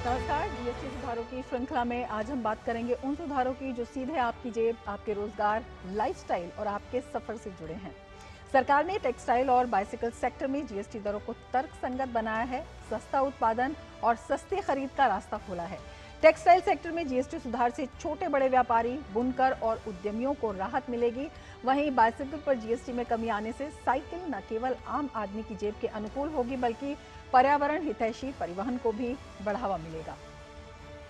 नमस्कार। जीएसटी सुधारों की श्रृंखला में आज हम बात करेंगे उन सुधारों की जो सीधे आपकी जेब, आपके रोजगार, लाइफस्टाइल और आपके सफर से जुड़े हैं। सरकार ने टेक्सटाइल और बाइसिकल सेक्टर में जीएसटी दरों को तर्कसंगत बनाया है, सस्ता उत्पादन और सस्ती खरीद का रास्ता खोला है। टेक्सटाइल सेक्टर में जीएसटी सुधार से छोटे बड़े व्यापारी, बुनकर और उद्यमियों को राहत मिलेगी। वहीं बाइसिकल पर जीएसटी में कमी आने से साइकिल न केवल आम आदमी की जेब के अनुकूल होगी बल्कि पर्यावरण हितैषी परिवहन को भी बढ़ावा मिलेगा।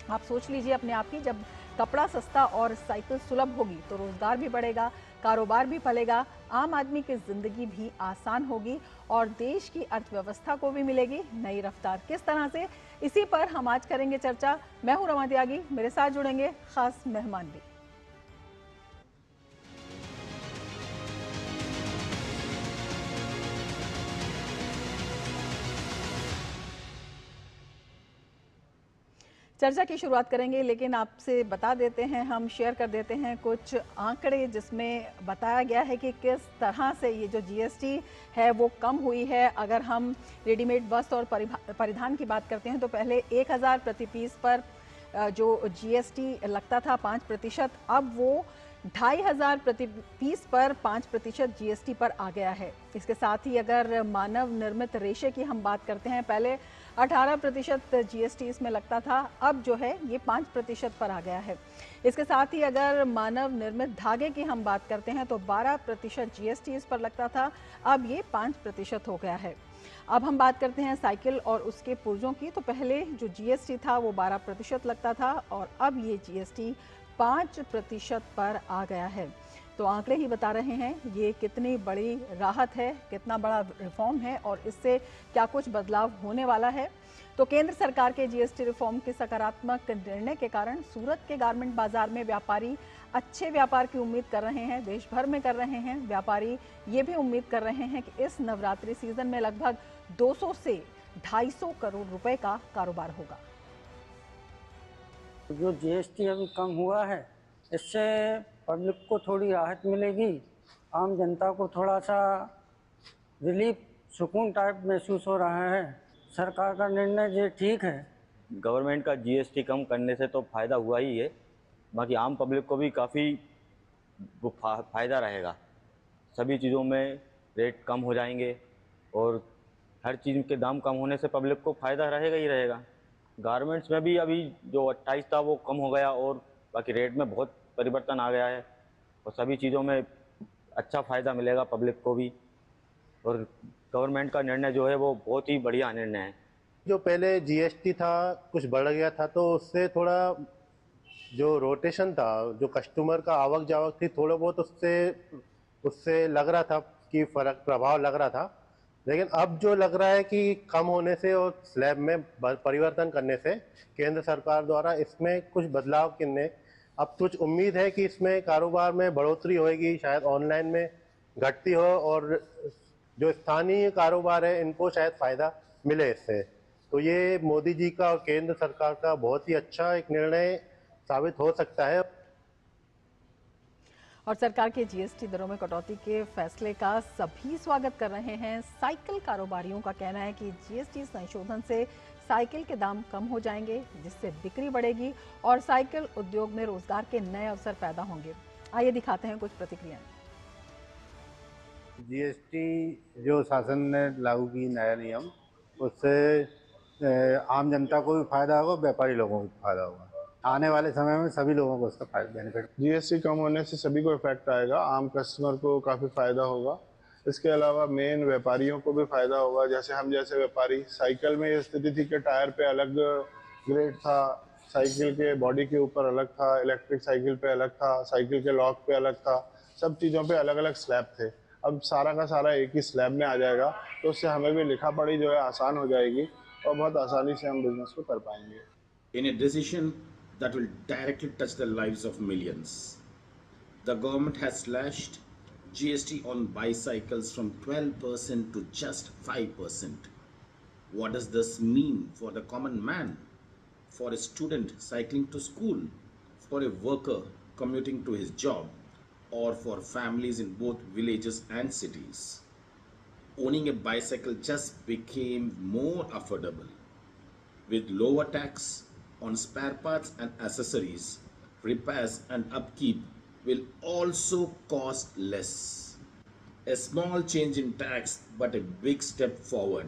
आप सोच लीजिए अपने आप ही, जब कपड़ा सस्ता और साइकिल सुलभ होगी तो रोजगार भी बढ़ेगा, कारोबार भी फलेगा, आम आदमी की जिंदगी भी आसान होगी और देश की अर्थव्यवस्था को भी मिलेगी नई रफ्तार। किस तरह से, इसी पर हम आज करेंगे चर्चा। मैं हूं रमा त्यागी, मेरे साथ जुड़ेंगे खास मेहमान भी। चर्चा की शुरुआत करेंगे, लेकिन आपसे बता देते हैं, हम शेयर कर देते हैं कुछ आंकड़े जिसमें बताया गया है कि किस तरह से ये जो जीएसटी है वो कम हुई है। अगर हम रेडीमेड वस्त्र और परिधान की बात करते हैं तो पहले 1000 प्रति पीस पर जो जीएसटी लगता था 5%, अब वो 2500 प्रति पीस पर 5% जीएसटी पर आ गया है। इसके साथ ही अगर मानव निर्मित रेशे की हम बात करते हैं, पहले 18% जीएसटी इसमें लगता था, अब जो है ये 5% पर आ गया है। इसके साथ ही अगर मानव निर्मित धागे की हम बात करते हैं तो 12% जीएसटी इस पर लगता था, अब ये 5% हो गया है। अब हम बात करते हैं साइकिल और उसके पुर्जों की, तो पहले जो जीएसटी था वो 12% लगता था और अब ये जीएसटी 5% पर आ गया है। तो आंकड़े ही बता रहे हैं ये कितनी बड़ी राहत है, कितना बड़ा रिफॉर्म है और इससे क्या कुछ बदलाव होने वाला है। तो केंद्र सरकार के जीएसटी रिफॉर्म के सकारात्मक निर्णय के कारण सूरत के गारमेंट बाजार में व्यापारी अच्छे व्यापार की उम्मीद कर रहे हैं, देश भर में कर रहे हैं। व्यापारी ये भी उम्मीद कर रहे हैं कि इस नवरात्रि सीजन में लगभग 200 से 250 करोड़ रुपए का कारोबार होगा। जो जीएसटी अभी कम हुआ है, इससे पब्लिक को थोड़ी राहत मिलेगी, आम जनता को थोड़ा सा रिलीफ, सुकून टाइप महसूस हो रहा है। सरकार का निर्णय ये ठीक है। गवर्नमेंट का जीएसटी कम करने से तो फ़ायदा हुआ ही है, बाकी आम पब्लिक को भी काफ़ी फ़ायदा रहेगा। सभी चीज़ों में रेट कम हो जाएंगे और हर चीज़ के दाम कम होने से पब्लिक को फ़ायदा रहेगा ही रहेगा। गारमेंट्स में भी अभी जो 28 था वो कम हो गया और बाकी रेट में बहुत परिवर्तन आ गया है और सभी चीज़ों में अच्छा फ़ायदा मिलेगा पब्लिक को भी। और गवर्नमेंट का निर्णय जो है वो बहुत ही बढ़िया निर्णय है। जो पहले जीएसटी था कुछ बढ़ गया था, तो उससे थोड़ा जो रोटेशन था, जो कस्टमर का आवक जावक थी, थोड़ा बहुत उससे लग रहा था कि फर्क, प्रभाव लग रहा था। लेकिन अब जो लग रहा है कि कम होने से और स्लैब में परिवर्तन करने से केंद्र सरकार द्वारा इसमें कुछ बदलाव करने, अब कुछ उम्मीद है कि इसमें कारोबार में बढ़ोतरी होगी, शायद ऑनलाइन में घटती हो और जो स्थानीय कारोबार है इनको शायद फायदा मिले इससे। तो ये मोदी जी का और केंद्र सरकार का बहुत ही अच्छा एक निर्णय साबित हो सकता है। और सरकार के जीएसटी दरों में कटौती के फैसले का सभी स्वागत कर रहे हैं। साइकिल कारोबारियों का कहना है कि जीएसटी संशोधन से साइकिल के दाम कम हो जाएंगे, जिससे बिक्री बढ़ेगी और साइकिल उद्योग में रोजगार के नए अवसर पैदा होंगे। आइए दिखाते हैं कुछ प्रतिक्रियाएं। जीएसटी जो शासन ने लागू की नया नियम, उससे आम जनता को भी फायदा होगा, व्यापारी लोगों को भी फायदा होगा। आने वाले समय में सभी लोगों को उसका फायदा, बेनिफिट। जीएसटी कम होने से सभी को इफेक्ट आएगा, आम कस्टमर को काफ़ी फायदा होगा। इसके अलावा मेन व्यापारियों को भी फायदा होगा। जैसे हम जैसे व्यापारी, साइकिल में ये स्थिति थी कि टायर पे अलग ग्रेड था, साइकिल के बॉडी के ऊपर अलग था, इलेक्ट्रिक साइकिल पे अलग था, साइकिल के लॉक पे अलग था, सब चीज़ों पे अलग अलग स्लैब थे। अब सारा का सारा एक ही स्लैब में आ जाएगा, तो उससे हमें भी लिखा पढ़ी जो है आसान हो जाएगी और बहुत आसानी से हम बिजनेस को कर पाएंगे। In a decision that will directly touch the lives of millions, the government has slashed GST on bicycles from 12% to just 5%. What does this mean for the common man, for a student cycling to school, for a worker commuting to his job, or for families in both villages and cities? Owning a bicycle just became more affordable. With lower tax, on spare parts and accessories, repairs and upkeep will also cost less. A small change in tax, but a big step forward.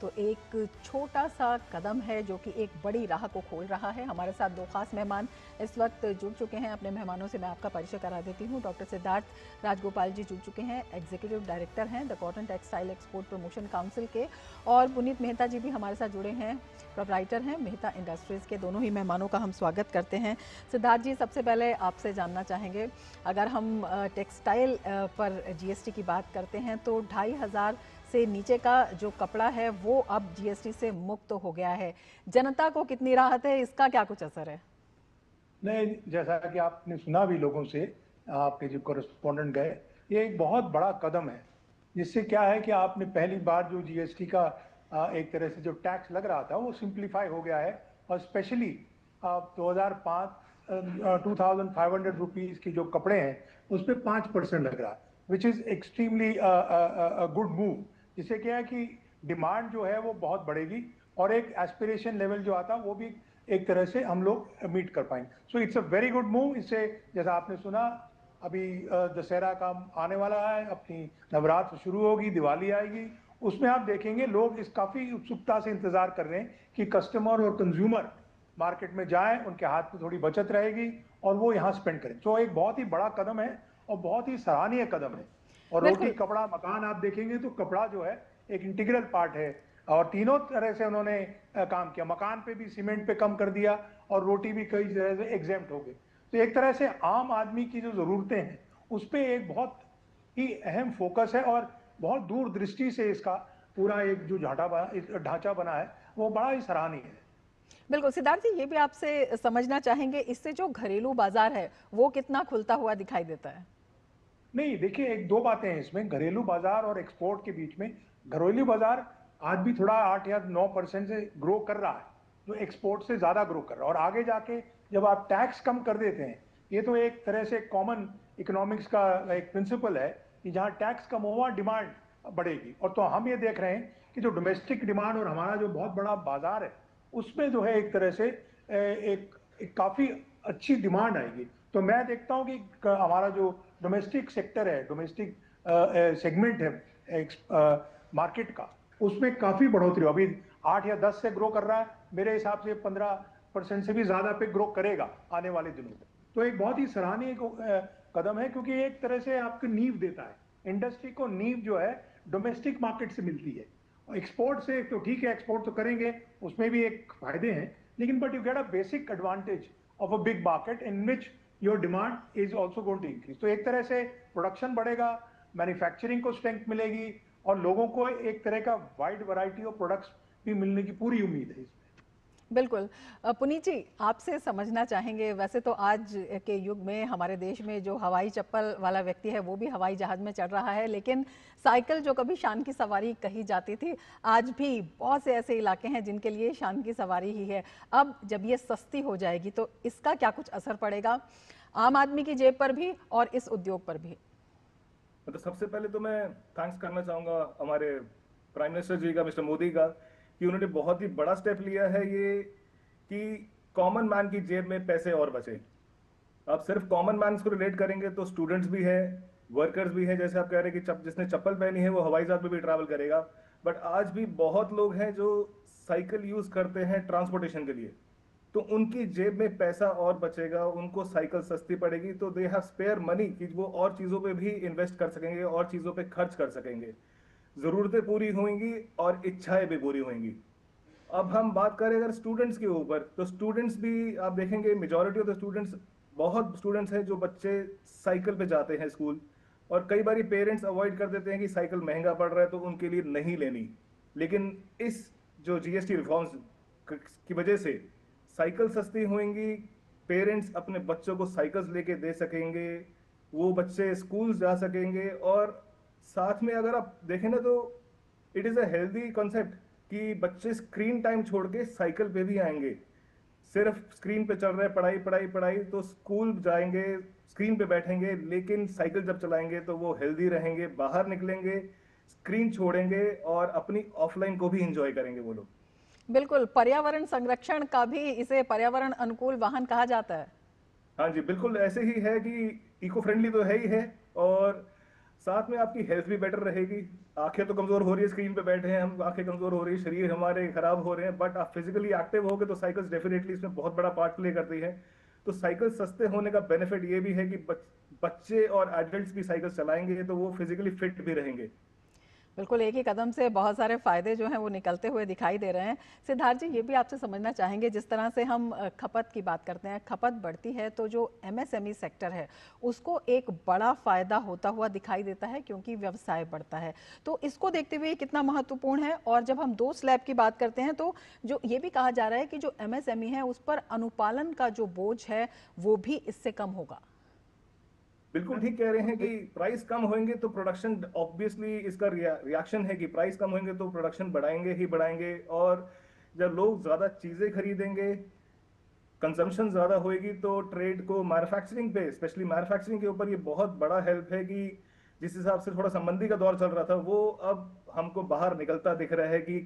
तो एक छोटा सा कदम है जो कि एक बड़ी राह को खोल रहा है। हमारे साथ दो खास मेहमान इस वक्त जुड़ चुके हैं। अपने मेहमानों से मैं आपका परिचय करा देती हूँ। डॉक्टर सिद्धार्थ राजगोपाल जी जुड़ चुके हैं, एग्जीक्यूटिव डायरेक्टर हैं the cotton textile export promotion council के, और पुनीत मेहता जी भी हमारे साथ जुड़े हैं, प्रोप्राइटर हैं मेहता इंडस्ट्रीज़ के। दोनों ही मेहमानों का हम स्वागत करते हैं। सिद्धार्थ जी, सबसे पहले आपसे जानना चाहेंगे, अगर हम टेक्सटाइल पर जीएसटी की बात करते हैं तो 2500 से नीचे का जो कपड़ा है वो अब जीएसटी से मुक्त हो गया है। जनता को कितनी राहत है, इसका क्या कुछ असर है? नहीं, जैसा कि आपने सुना भी लोगों से, आपके जो कॉरेस्पॉन्डेंट गए, ये एक बहुत बड़ा कदम है, जिससे क्या है कि आपने पहली बार जो जीएसटी का एक तरह से जो टैक्स लग रहा था वो सिंप्लीफाई हो गया है, और स्पेशली 2500 रुपीज़ की जो कपड़े हैं उस पर 5% लग रहा है, which is extremely good move, जिससे क्या है कि डिमांड जो है वो बहुत बढ़ेगी और एक एस्पिरेशन लेवल जो आता है वो भी एक तरह से हम लोग मीट कर पाएंगे। So it's a very good move. इससे जैसा आपने सुना, अभी दशहरा का आने वाला है, अपनी नवरात्र शुरू होगी, दिवाली आएगी, उसमें आप देखेंगे लोग इस काफ़ी उत्सुकता से इंतज़ार कर रहे हैं कि कस्टमर और कंज्यूमर मार्केट में जाएं, उनके हाथ में थोड़ी बचत रहेगी और वो यहाँ स्पेंड करें। तो एक बहुत ही बड़ा कदम है और बहुत ही सराहनीय कदम है। और रोटी, कपड़ा, मकान आप देखेंगे तो कपड़ा जो है एक इंटीग्रल पार्ट है, और तीनों तरह से उन्होंने काम किया। मकान पे भी सीमेंट पे कम कर दिया और रोटी भी कई तरह से एग्जेम्प्ट हो गई। तो एक तरह से आम आदमी की जो ज़रूरतें हैं उस पर एक बहुत ही अहम फोकस है, और बहुत दूरदृष्टि से इसका पूरा एक जो ढांचा बना है वो बड़ा ही सराहनीय है। बिल्कुल। सिद्धार्थ जी, ये भी आपसे समझना चाहेंगे, इससे जो घरेलू बाजार है वो कितना खुलता हुआ दिखाई देता है? नहीं, देखिए, एक दो बातें हैं इसमें, घरेलू बाजार और एक्सपोर्ट के बीच में। घरेलू बाजार आज भी थोड़ा 8 या 9% से ग्रो कर रहा है, जो एक्सपोर्ट से ज़्यादा ग्रो कर रहा है। और आगे जाके जब आप टैक्स कम कर देते हैं, ये तो एक तरह से कॉमन इकोनॉमिक्स का एक प्रिंसिपल है कि जहाँ टैक्स कम होगा डिमांड बढ़ेगी। और तो हम ये देख रहे हैं कि जो डोमेस्टिक डिमांड और हमारा जो बहुत बड़ा बाजार है उसमें जो है एक तरह से एक काफ़ी अच्छी डिमांड आएगी। तो मैं देखता हूँ कि हमारा जो डोमेस्टिक सेक्टर है, डोमेस्टिक सेगमेंट है मार्केट का, उसमें काफ़ी बढ़ोतरी। अभी 8 या 10 से ग्रो कर रहा है, मेरे हिसाब से 15% से भी ज़्यादा पे ग्रो करेगा आने वाले दिनों में। तो एक बहुत ही सराहनीय कदम है, क्योंकि एक तरह से आपको नींव देता है। इंडस्ट्री को नींव जो है डोमेस्टिक मार्केट से मिलती है। एक्सपोर्ट से तो ठीक है, एक्सपोर्ट तो करेंगे, उसमें भी एक फायदे हैं, लेकिन but you get a basic advantage of a big market in which your demand is also going to increase. तो एक तरह से प्रोडक्शन बढ़ेगा, मैन्युफैक्चरिंग को स्ट्रेंथ मिलेगी, और लोगों को एक तरह का वाइड वैरायटी ऑफ प्रोडक्ट्स भी मिलने की पूरी उम्मीद है इसमें। बिल्कुल। पुनीत जी, आपसे समझना चाहेंगे, वैसे तो आज के युग में हमारे देश में जो हवाई चप्पल वाला व्यक्ति है वो भी हवाई जहाज में चढ़ रहा है, लेकिन साइकिल जो कभी शान की सवारी कही जाती थी, आज भी बहुत से ऐसे इलाके हैं जिनके लिए शान की सवारी ही है। अब जब ये सस्ती हो जाएगी तो इसका क्या कुछ असर पड़ेगा आम आदमी की जेब पर भी और इस उद्योग पर भी? मतलब सबसे पहले तो मैं थैंक्स करना चाहूँगा हमारे प्राइम मिनिस्टर जी का, मिस्टर मोदी का, कि उन्होंने बहुत ही बड़ा स्टेप लिया है ये कि कॉमन मैन की जेब में पैसे और बचे। अब सिर्फ कॉमन मैन को रिलेट करेंगे तो स्टूडेंट्स भी है, वर्कर्स भी है, जैसे आप कह रहे हैं कि जिसने चप्पल पहनी है वो हवाई जहाज में भी ट्रैवल करेगा, बट आज भी बहुत लोग हैं जो साइकिल यूज करते हैं ट्रांसपोर्टेशन के लिए, तो उनकी जेब में पैसा और बचेगा, उनको साइकिल सस्ती पड़ेगी, तो दे हैव स्पेयर मनी कि वो और चीज़ों पे भी इन्वेस्ट कर सकेंगे और चीज़ों पे खर्च कर सकेंगे, ज़रूरतें पूरी होंगी और इच्छाएं भी पूरी होंगी। अब हम बात करें अगर स्टूडेंट्स के ऊपर, तो स्टूडेंट्स भी आप देखेंगे मेजॉरिटी ऑफ द स्टूडेंट्स, बहुत स्टूडेंट्स हैं जो बच्चे साइकिल पे जाते हैं स्कूल, और कई बार पेरेंट्स अवॉइड कर देते हैं कि साइकिल महंगा पड़ रहा है तो उनके लिए नहीं लेनी, लेकिन इस जो जीएसटी रिफॉर्म्स की वजह से साइकिल सस्ती होंगी, पेरेंट्स अपने बच्चों को साइकिल्स लेके दे सकेंगे, वो बच्चे स्कूल जा सकेंगे, और साथ में अगर आप देखें ना तो it is a healthy concept कि बच्चे स्क्रीन टाइम छोड़ के साइकिल पे भी आएंगे। सिर्फ स्क्रीन पे चल रहे पढ़ाई पढ़ाई पढ़ाई, तो स्कूल जाएंगे स्क्रीन पे बैठेंगे, लेकिन साइकिल जब चलाएंगे तो वो हेल्दी रहेंगे, बाहर निकलेंगे, स्क्रीन छोड़ेंगे और अपनी ऑफलाइन को भी इंजॉय करेंगे वो लोग। बिल्कुल, पर्यावरण संरक्षण का भी इसे पर्यावरण अनुकूल वाहन कहा जाता है। हाँ जी, बिल्कुल ऐसे ही है कि इको फ्रेंडली तो है ही है, और साथ में आपकी हेल्थ भी बेटर रहेगी। आंखें तो कमजोर हो रही है, स्क्रीन पे बैठे हैं हम, आंखें कमजोर हो रही है, शरीर हमारे खराब हो रहे हैं, बट आप फिजिकली एक्टिव होगे तो साइकिल्स डेफिनेटली इसमें बहुत बड़ा पार्ट प्ले करती है। तो साइकिल सस्ते होने का बेनिफिट ये भी है कि बच्चे और एडल्ट्स भी साइकिल चलाएंगे तो वो फिजिकली फिट भी रहेंगे। बिल्कुल, एक ही कदम से बहुत सारे फायदे जो हैं वो निकलते हुए दिखाई दे रहे हैं। सिद्धार्थ जी, ये भी आपसे समझना चाहेंगे, जिस तरह से हम खपत की बात करते हैं, खपत बढ़ती है तो जो एमएसएमई सेक्टर है उसको एक बड़ा फायदा होता हुआ दिखाई देता है क्योंकि व्यवसाय बढ़ता है। तो इसको देखते हुए कितना महत्वपूर्ण है। और जब हम 2 स्लैब की बात करते हैं तो जो ये भी कहा जा रहा है कि जो एमएसएमई है उस पर अनुपालन का जो बोझ है वो भी इससे कम होगा। बिल्कुल ठीक कह रहे हैं कि प्राइस कम होंगे तो प्रोडक्शन, ऑब्वियसली इसका रिएक्शन है कि प्राइस कम होंगे तो प्रोडक्शन बढ़ाएंगे ही बढ़ाएंगे, और जब लोग ज्यादा चीजें खरीदेंगे, कंजम्पशन ज्यादा होएगी, तो ट्रेड को मैन्युफैक्चरिंग पे, स्पेशली मैन्युफैक्चरिंग के ऊपर ये बहुत बड़ा हेल्प है कि जिस हिसाब से थोड़ा संबंधी का दौर चल रहा था वो अब हमको बाहर निकलता दिख रहा है कि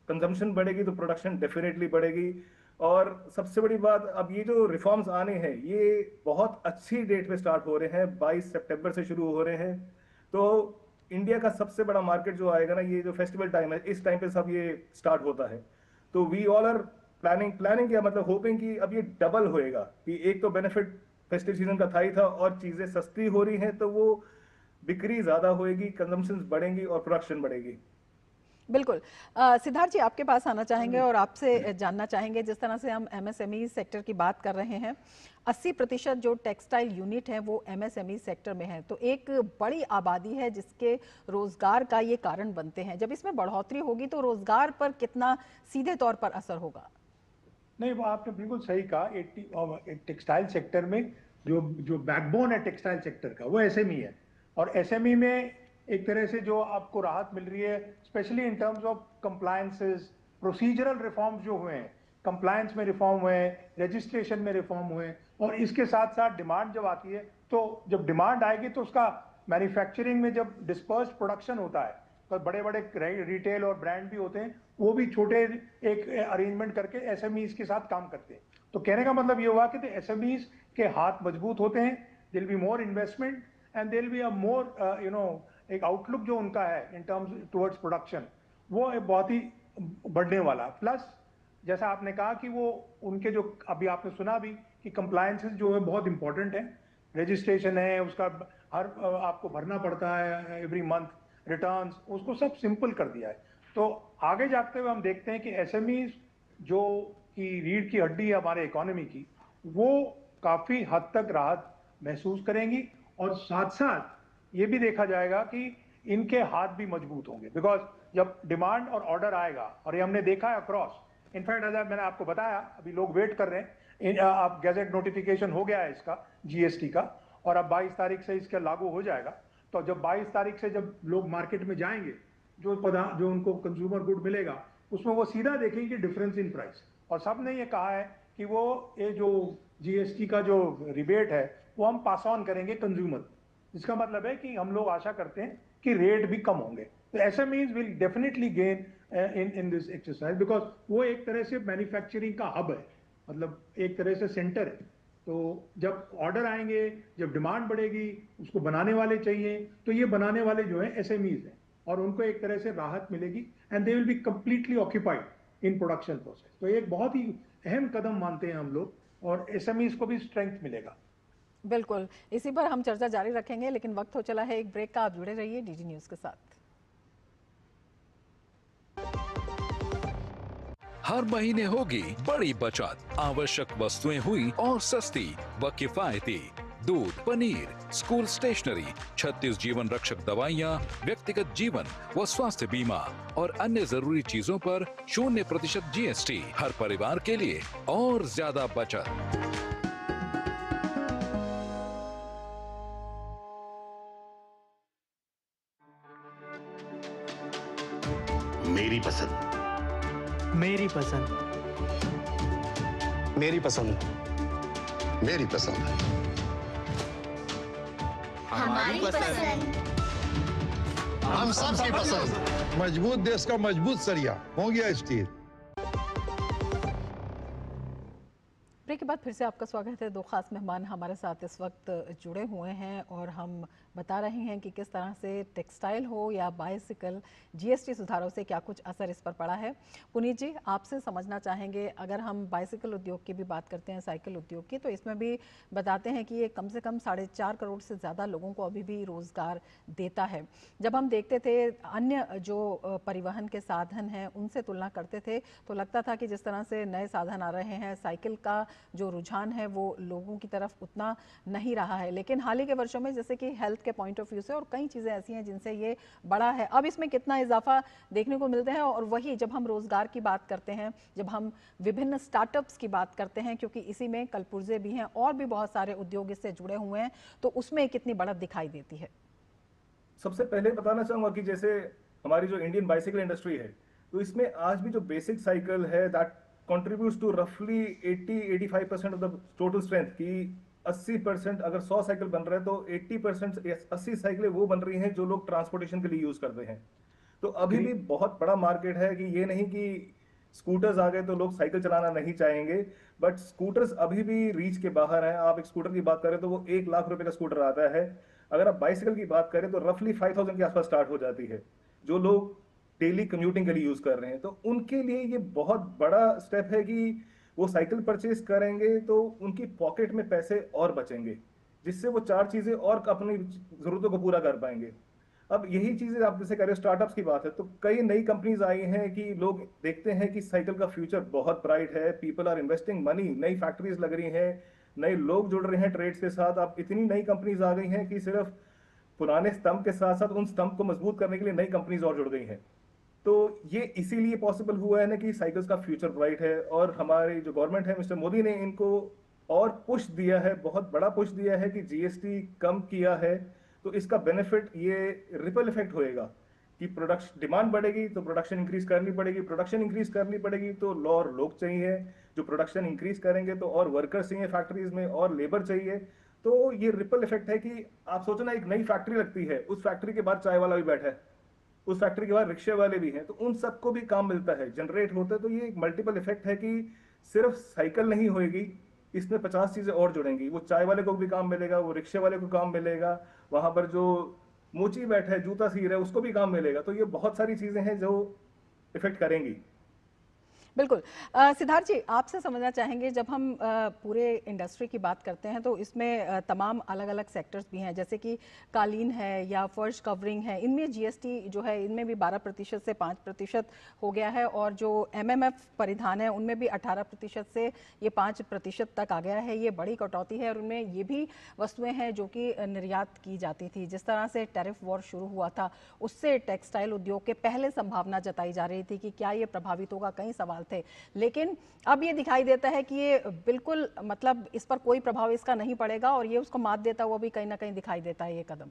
कंजम्पशन बढ़ेगी तो प्रोडक्शन डेफिनेटली बढ़ेगी। और सबसे बड़ी बात, अब ये जो रिफॉर्म्स आने हैं ये बहुत अच्छी डेट पे स्टार्ट हो रहे हैं, 22 सितंबर से शुरू हो रहे हैं। तो इंडिया का सबसे बड़ा मार्केट जो आएगा ना, ये जो फेस्टिवल टाइम है, इस टाइम पे सब ये स्टार्ट होता है। तो वी ऑल आर प्लानिंग क्या मतलब होपिंग कि अब ये डबल होएगा कि एक तो बेनिफिट फेस्टिव सीजन का था ही था, और चीजें सस्ती हो रही हैं तो वो बिक्री ज्यादा होएगी, कंजम्पशन बढ़ेंगी और प्रोडक्शन बढ़ेगी। बिल्कुल। सिद्धार्थ जी, आपके पास आना चाहेंगे और आपसे जानना चाहेंगे, जिस तरह से हम एमएसएमई सेक्टर की बात कर रहे हैं, 80% जो टेक्सटाइल यूनिट है वो एमएसएमई सेक्टर में है, तो एक बड़ी आबादी है जिसके रोजगार का ये कारण बनते हैं। जब इसमें बढ़ोतरी होगी तो रोजगार पर कितना सीधे तौर पर असर होगा? नहीं, वो आपने बिल्कुल सही कहा। टेक्सटाइल सेक्टर में जो बैकबोन है टेक्सटाइल सेक्टर का वो एसएमई है, और एसएमई में एक तरह से जो आपको राहत मिल रही है, specially in terms of compliances, procedural reforms जो हुए हैं, कंप्लायंस में रिफॉर्म हुए हैं, रजिस्ट्रेशन में रिफॉर्म हुए हैं, और इसके साथ साथ डिमांड जब आती है, तो जब डिमांड आएगी तो उसका मैन्युफैक्चरिंग में जब डिस्पर्स्ड प्रोडक्शन होता है तो बड़े बड़े रिटेल और ब्रांड भी होते हैं, वो भी छोटे एक अरेंजमेंट करके एसएमईज के साथ काम करते हैं। तो कहने का मतलब ये हुआ कि एसएमईज के हाथ मजबूत होते हैं, there will be more investment and there will be a more एक आउटलुक जो उनका है इन टर्म्स टुवर्ड्स प्रोडक्शन, वो बहुत ही बढ़ने वाला। प्लस जैसा आपने कहा कि वो उनके जो अभी आपने सुना भी कि कंप्लायंसेस जो है बहुत इंपॉर्टेंट है, रजिस्ट्रेशन है उसका, हर आपको भरना पड़ता है एवरी मंथ, रिटर्न्स, उसको सब सिंपल कर दिया है। तो आगे जाते हुए हम देखते हैं कि एसएमईज जो की रीढ़ की हड्डी है हमारे इकोनॉमी की, वो काफ़ी हद तक राहत महसूस करेंगी, और साथ साथ ये भी देखा जाएगा कि इनके हाथ भी मजबूत होंगे, बिकॉज जब डिमांड और ऑर्डर आएगा, और ये हमने देखा है अक्रॉस, इनफैक्ट मैंने आपको बताया अभी लोग वेट कर रहे हैं, अब गैजेट नोटिफिकेशन हो गया है इसका जीएसटी का, और अब 22 तारीख से इसका लागू हो जाएगा। तो जब 22 तारीख से जब लोग मार्केट में जाएंगे, जो उनको कंज्यूमर गुड मिलेगा उसमें वो सीधा देखेंगे डिफरेंस इन प्राइस। और सब ने ये कहा है कि वो ये जो जीएसटी का जो रिबेट है वो हम पास ऑन करेंगे कंज्यूमर, जिसका मतलब है कि हम लोग आशा करते हैं कि रेट भी कम होंगे। तो SMEs will definitely gain in this exercise, because वो एक तरह से मैन्युफैक्चरिंग का हब है, मतलब एक तरह से सेंटर है। तो जब ऑर्डर आएंगे, जब डिमांड बढ़ेगी, उसको बनाने वाले चाहिए, तो ये बनाने वाले जो है एसएमईज हैं, और उनको एक तरह से राहत मिलेगी and they will be completely occupied in production process. तो ये एक बहुत ही अहम कदम मानते हैं हम लोग, और एसएमईज को भी स्ट्रेंथ मिलेगा। बिल्कुल, इसी पर हम चर्चा जारी रखेंगे, लेकिन वक्त हो चला है एक ब्रेक का। आप जुड़े रहिए डीडी न्यूज के साथ। हर महीने होगी बड़ी बचत, आवश्यक वस्तुएं हुई और सस्ती व किफायती। दूध, पनीर, स्कूल स्टेशनरी, 36 जीवन रक्षक दवाइयाँ, व्यक्तिगत जीवन व स्वास्थ्य बीमा और अन्य जरूरी चीजों पर 0% जीएसटी। हर परिवार के लिए और ज्यादा बचत। मेरी पसंद, मेरी पसंद, मेरी पसंद, मेरी पसंद, हमारी पसंद, हम सबकी पसंद। मजबूत देश का मजबूत सरिया हो गया स्टील। ब्रेक के बाद फिर से आपका स्वागत है। दो खास मेहमान हमारे साथ इस वक्त जुड़े हुए हैं और हम बता रहे हैं कि किस तरह से टेक्सटाइल हो या बाइसिकल, जीएसटी सुधारों से क्या कुछ असर इस पर पड़ा है। पुनीत जी, आपसे समझना चाहेंगे, अगर हम बाइसिकल उद्योग की भी बात करते हैं, साइकिल उद्योग की, तो इसमें भी बताते हैं कि ये कम से कम 4.5 करोड़ से ज़्यादा लोगों को अभी भी रोज़गार देता है। जब हम देखते थे अन्य जो परिवहन के साधन हैं उनसे तुलना करते थे तो लगता था कि जिस तरह से नए साधन आ रहे हैं, साइकिल का जो रुझान है वो लोगों की तरफ उतना नहीं रहा है। लेकिन हाल ही के वर्षों में जैसे कि हेल्थ के पॉइंट ऑफ व्यू से और कई चीज़ें ऐसी हैं जिनसे ये बड़ा है, अब इसमें कितना इजाफा देखने को मिलते हैं। और वही जब हम रोजगार की बात करते हैं, जब हम विभिन्न स्टार्टअप्स की बात करते हैं, क्योंकि इसी में कलपुर्जे भी हैं और भी बहुत सारे उद्योग इससे जुड़े हुए हैं, तो उसमें कितनी बढ़त दिखाई देती है। सबसे पहले बताना चाहूंगा कि जैसे हमारी जो इंडियन बाइसिकल इंडस्ट्री है, तो इसमें आज भी जो बेसिक साइकिल है that contributes to roughly 80-85% of the total strength की 80%, अगर 100 साइकिल बन रहे हैं तो 80% 80 साइकिलें वो बन रही हैं जो लोग ट्रांसपोर्टेशन के लिए यूज करते हैं। तो अभी भी बहुत बड़ा मार्केट है कि ये नहीं कि स्कूटर्स आ गए तो लोग साइकिल चलाना नहीं चाहेंगे, बट स्कूटर्स अभी भी रीच के बाहर हैं। आप एक स्कूटर की बात करें तो वो 1 लाख रुपए का स्कूटर आता है। अगर आप बाइसिकल की बात करें तो रफली 5000 के आसपास स्टार्ट हो जाती है, जो लोग डेली कम्यूटिंग के लिए यूज कर रहे हैं। तो उनके लिए ये बहुत बड़ा स्टेप है कि वो साइकिल परचेज करेंगे तो उनकी पॉकेट में पैसे और बचेंगे, जिससे वो 4 चीजें और अपनी जरूरतों को पूरा कर पाएंगे। अब यही चीजें आप जैसे कह रहे हो, स्टार्टअप्स की बात है, तो कई नई कंपनीज आई हैं कि लोग देखते हैं कि साइकिल का फ्यूचर बहुत ब्राइट है, पीपल आर इन्वेस्टिंग मनी, नई फैक्ट्रीज लग रही हैं, नए लोग जुड़ रहे हैं ट्रेड्स के साथ। अब इतनी नई कंपनीज आ गई हैं कि सिर्फ पुराने स्तंभ के साथ साथ उन स्तंभ को मजबूत करने के लिए नई कंपनीज और जुड़ गई हैं। तो ये इसीलिए पॉसिबल हुआ है ना कि साइकिल्स का फ्यूचर ब्राइट है। और हमारी जो गवर्नमेंट है, मिस्टर मोदी ने इनको और पुश दिया है, बहुत बड़ा पुश दिया है कि जीएसटी कम किया है। तो इसका बेनिफिट ये रिपल इफेक्ट होएगा कि प्रोडक्शन डिमांड बढ़ेगी तो प्रोडक्शन इंक्रीज करनी पड़ेगी, प्रोडक्शन इंक्रीज करनी पड़ेगी तो और लोग चाहिए, जो प्रोडक्शन इंक्रीज करेंगे तो और वर्कर्स चाहिए फैक्ट्रीज में, और लेबर चाहिए। तो ये रिपल इफेक्ट है कि आप सोचो ना, एक नई फैक्ट्री लगती है, उस फैक्ट्री के बाद चाय वाला भी बैठा है, उस फैक्ट्री के बाद रिक्शे वाले भी हैं, तो उन सबको भी काम मिलता है, जनरेट होता है। तो ये एक मल्टीपल इफेक्ट है कि सिर्फ साइकिल नहीं होएगी, इसमें 50 चीजें और जुड़ेंगी। वो चाय वाले को भी काम मिलेगा, वो रिक्शे वाले को काम मिलेगा, वहां पर जो मोची बैठा है, जूता सी रहा है, उसको भी काम मिलेगा। तो ये बहुत सारी चीजें हैं जो इफेक्ट करेंगी। बिल्कुल। सिद्धार्थ जी, आपसे समझना चाहेंगे, जब हम पूरे इंडस्ट्री की बात करते हैं तो इसमें तमाम अलग अलग सेक्टर्स भी हैं, जैसे कि कालीन है या फर्श कवरिंग है, इनमें जीएसटी जो है इनमें भी 12% से 5% हो गया है, और जो एमएमएफ परिधान है उनमें भी 18% से ये 5% तक आ गया है। ये बड़ी कटौती है और उनमें ये भी वस्तुएं हैं जो कि निर्यात की जाती थी। जिस तरह से टैरिफ वॉर शुरू हुआ था, उससे टेक्सटाइल उद्योग के पहले संभावना जताई जा रही थी कि क्या ये प्रभावित होगा, कई सवाल थे। लेकिन अब ये दिखाई देता है कि ये बिल्कुल, मतलब इस पर कोई प्रभाव इसका नहीं पड़ेगा और ये उसको मात देता हुआ भी कहीं ना कहीं दिखाई देता है ये कदम।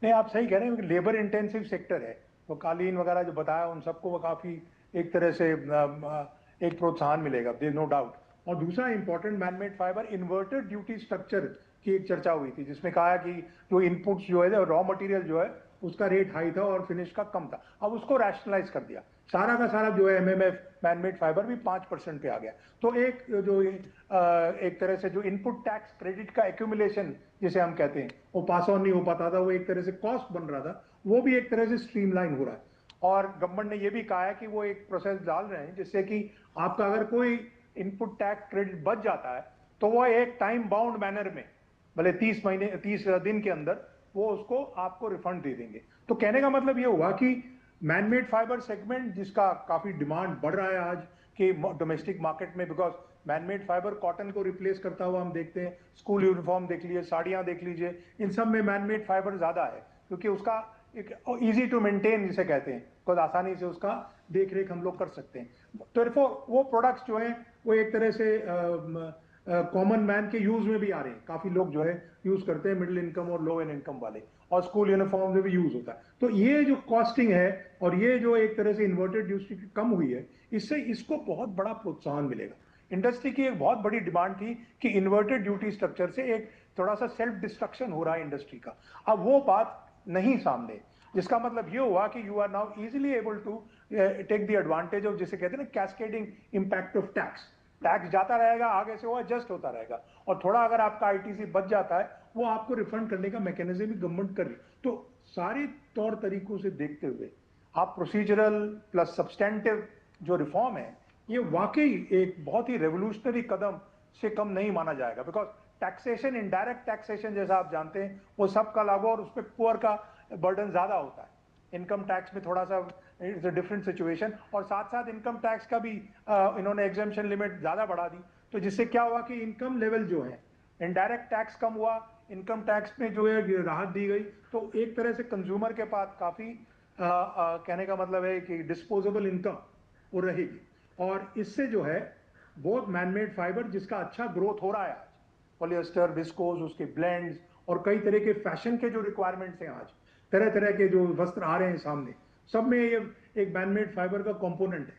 नहीं, आप सही कह रहे हैं, लेबर इंटेंसिव सेक्टर है, तो कालीन वगैरह जो बताया उन सबको वो काफी एक तरह से एक प्रोत्साहन मिलेगा, देयर नो डाउट। और दूसरा important manmade fibre inverted duty structure की एक चर्चा हुई थी, जिसमें कहा कि जो इनपुट्स जो है, रॉ मटेरियल जो है उसका रेट हाई था और फिनिश का कम था, अब उसको रैशनलाइज कर दिया। सारा का सारा जो है एमएमएफ मैनमेड फाइबर भी 5% पे आ गया। तो एक जो एक तरह से जो इनपुट टैक्स क्रेडिट का एक्यूमुलेशन जिसे हम कहते हैं, वो पास ऑन नहीं हो पाता था, वो एक तरह से कॉस्ट बन रहा था, वो भी एक तरह से स्ट्रीमलाइन हो रहा है। और गवर्नमेंट ने ये भी कहा है कि वो एक प्रोसेस डाल रहे हैं जिससे कि आपका अगर कोई इनपुट टैक्स क्रेडिट बच जाता है तो वो एक टाइम बाउंड मैनर में, भले 30 दिन के अंदर, वो उसको आपको रिफंड दे देंगे। तो कहने का मतलब ये हुआ कि मैनमेड फाइबर सेगमेंट, जिसका काफी डिमांड बढ़ रहा है आज के डोमेस्टिक मार्केट में, बिकॉज मैनमेड फाइबर कॉटन को रिप्लेस करता हुआ हम देखते हैं, स्कूल यूनिफॉर्म देख लीजिए, साड़ियां देख लीजिए, इन सब में मैनमेड फाइबर ज्यादा है, क्योंकि उसका एक इजी टू मेंटेन जिसे कहते हैं, बिकॉज आसानी से उसका देख रेख हम लोग कर सकते हैं। तो वो प्रोडक्ट्स जो हैं वो एक तरह से कॉमन मैन के यूज में भी आ रहे हैं, काफी लोग जो है यूज करते हैं, मिडिल इनकम और लो इनकम वाले, और स्कूल यूनिफॉर्म में भी यूज होता है। तो ये जो कॉस्टिंग है और ये जो एक तरह से इन्वर्टेड ड्यूटी कम हुई है, इससे इसको बहुत बड़ा प्रोत्साहन मिलेगा। इंडस्ट्री की एक बहुत बड़ी डिमांड थी कि इन्वर्टेड ड्यूटी स्ट्रक्चर से एक थोड़ा सा सेल्फ डिस्ट्रक्शन हो रहा है इंडस्ट्री का, अब वो बात नहीं सामने, जिसका मतलब ये हुआ कि you are now easily able to take the advantage of, जिसे कहते हैं ना, cascading impact of tax, tax जाता रहेगा, आगे से वो एडजस्ट होता रहेगा, और थोड़ा अगर आपका आईटीसी बच जाता है वो आपको रिफंड करने का मैकेनिज्म भी गवर्नमेंट कर रही। तो सारे तौर तरीकों से देखते हुए आप प्रोसीजरल प्लस सब्सटेंटिव जो रिफॉर्म है, ये वाकई एक बहुत ही रेवोल्यूशनरी कदम से कम नहीं माना जाएगा। बिकॉज टैक्सेशन, इनडायरेक्ट टैक्सेशन जैसा आप जानते हैं, वो सबका लागू और उस पर पुअर का बर्डन ज्यादा होता है। इनकम टैक्स में थोड़ा सा इट्स अ डिफरेंट सिचुएशन, और साथ साथ इनकम टैक्स का भी इन्होंने एग्जेम्पशन लिमिट ज्यादा बढ़ा दी। तो जिससे क्या हुआ कि इनकम लेवल जो है, इनडायरेक्ट टैक्स कम हुआ, इनकम टैक्स में जो है राहत दी गई, तो एक तरह से कंज्यूमर के पास काफी कहने का मतलब है कि डिस्पोजेबल इनकम वो रहेगी। और इससे जो है बहुत मैनमेड फाइबर जिसका अच्छा ग्रोथ हो रहा है आज, पॉलिएस्टर, विस्कोस, उसके ब्लेंड्स और कई तरह के फैशन के जो रिक्वायरमेंट्स हैं, आज तरह तरह के जो वस्त्र आ रहे हैं सामने, सब में ये एक मैनमेड फाइबर का कंपोनेंट है,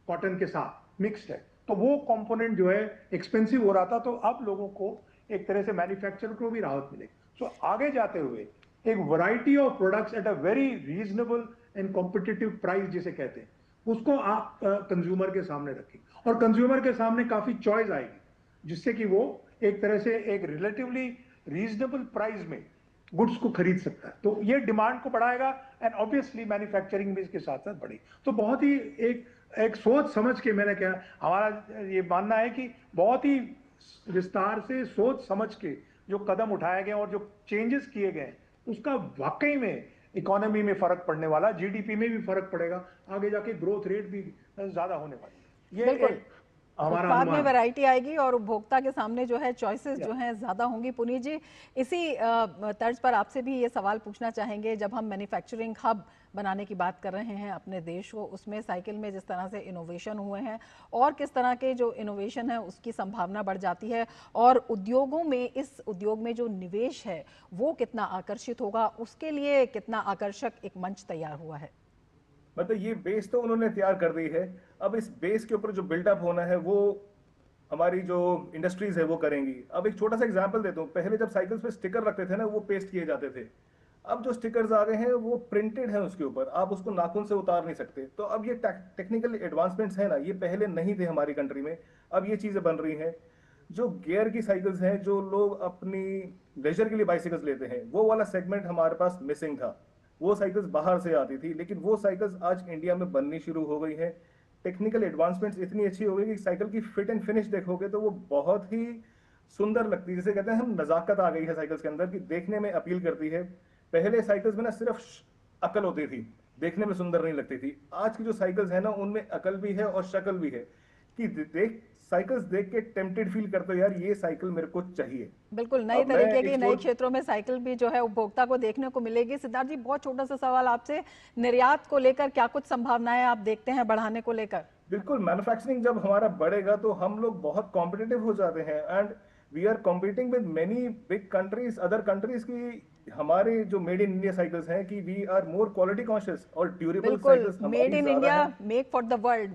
कॉटन के साथ मिक्स्ड है। तो वो कंपोनेंट जो है एक्सपेंसिव हो रहा था, तो अब लोगों को एक तरह से मैन्युफैक्चरर को भी राहत मिलेगी। सो आगे जाते हुए एक variety of products at a very reasonable and competitive price जिसे कहते हैं, उसको आप कंज्यूमर के सामने रखें, और कंज्यूमर के सामने काफी चॉइस आएगी, जिससे कि वो एक तरह से एक रिलेटिवली रीजनेबल प्राइस में गुड्स को खरीद सकता है। तो ये डिमांड को बढ़ाएगा, एंड ऑब्वियसली मैन्युफैक्चरिंग भी इसके साथ साथ बढ़ेगी। तो बहुत ही एक सोच समझ के, मैंने क्या, हमारा ये मानना है कि बहुत ही विस्तार से सोच समझ के जो कदम उठाए गए और जो चेंजेस किए गए, उसका वाकई में इकोनॉमी में फर्क पड़ने वाला, जीडीपी में भी फर्क पड़ेगा, आगे जाके ग्रोथ रेट भी ज्यादा होने वाली। ये उत्पाद में वैरायटी आएगी और उपभोक्ता के सामने जो है चॉइसेस जो हैं ज़्यादा होंगी। पुनीत जी, इसी तर्ज पर आपसे भी ये सवाल पूछना चाहेंगे, जब हम मैन्युफैक्चरिंग हब बनाने की बात कर रहे हैं अपने देश को, उसमें साइकिल में जिस तरह से इनोवेशन हुए हैं और किस तरह के जो इनोवेशन है उसकी संभावना बढ़ जाती है, और उद्योगों में, इस उद्योग में जो निवेश है वो कितना आकर्षित होगा, उसके लिए कितना आकर्षक एक मंच तैयार हुआ है। मतलब ये बेस तो उन्होंने तैयार कर दी है, अब इस बेस के ऊपर जो बिल्डअप होना है वो हमारी जो इंडस्ट्रीज है वो करेंगी। अब एक छोटा सा एग्जांपल देता हूँ, पहले जब साइकिल्स पे स्टिकर रखते थे ना, वो पेस्ट किए जाते थे। अब जो स्टिकर्स आ गए हैं वो प्रिंटेड है उसके ऊपर, आप उसको नाखून से उतार नहीं सकते। तो अब ये टेक्निकल एडवांसमेंट्स है ना, ये पहले नहीं थे हमारी कंट्री में, अब ये चीजें बन रही हैं। जो गियर की साइकिल्स हैं, जो लोग अपनी लेजर के लिए बाइसिकल्स लेते हैं, वो वाला सेगमेंट हमारे पास मिसिंग था। वो साइकिल्स बाहर से आती थी, लेकिन वो साइकिल्स आज इंडिया में बननी शुरू हो गई है। टेक्निकल एडवांसमेंट्स इतनी अच्छी हो गई कि साइकिल की फिट एंड फिनिश देखोगे तो वो बहुत ही सुंदर लगती है। जैसे कहते हैं हम, नजाकत आ गई है साइकिल्स के अंदर कि देखने में अपील करती है। पहले साइकिल्स में ना सिर्फ अकल होती थी, देखने में सुंदर नहीं लगती थी। आज की जो साइकिल्स है ना, उनमें अकल भी है और शक्ल भी है कि साइकिल्स देख के टेम्पटेड फील करते हो, यार ये साइकिल मेरे को चाहिए। बिल्कुल नई तरीके की, नए क्षेत्रों में साइकिल भी जो है उपभोक्ता को देखने को मिलेगी। सिद्धार्थ जी, बहुत छोटा सा सवाल आपसे, निर्यात को लेकर क्या कुछ संभावनाएं आप देखते हैं बढ़ाने को लेकर? बिल्कुल, मैन्युफैक्चरिंग जब हमारा बढ़ेगा तो हम लोग बहुत कॉम्पिटिटिव हो जाते हैं, and we are competing with many big countries, other countries की। हमारे जो मेड इन इंडिया साइकिल्स हैं कि we are more quality conscious और durable cycles. Made in India, make for the world,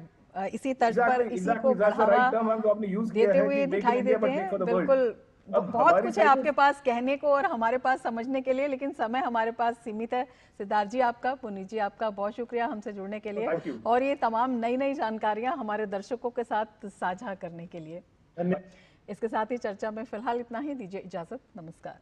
इसी तर्ज पर इसी को बढ़ावा देते हुए दिखाई देते हैं। बिल्कुल, बहुत कुछ है आपके पास कहने को और हमारे पास समझने के लिए, लेकिन समय हमारे पास सीमित है। सिद्धार्थ जी आपका, पुनीत जी आपका बहुत शुक्रिया हमसे जुड़ने के लिए और ये तमाम नई नई जानकारियां हमारे दर्शकों के साथ साझा करने के लिए। इसके साथ ही चर्चा में फिलहाल इतना ही, दीजिए इजाजत, नमस्कार।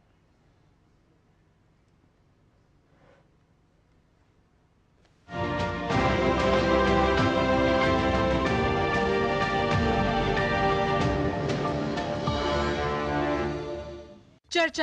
चर्चा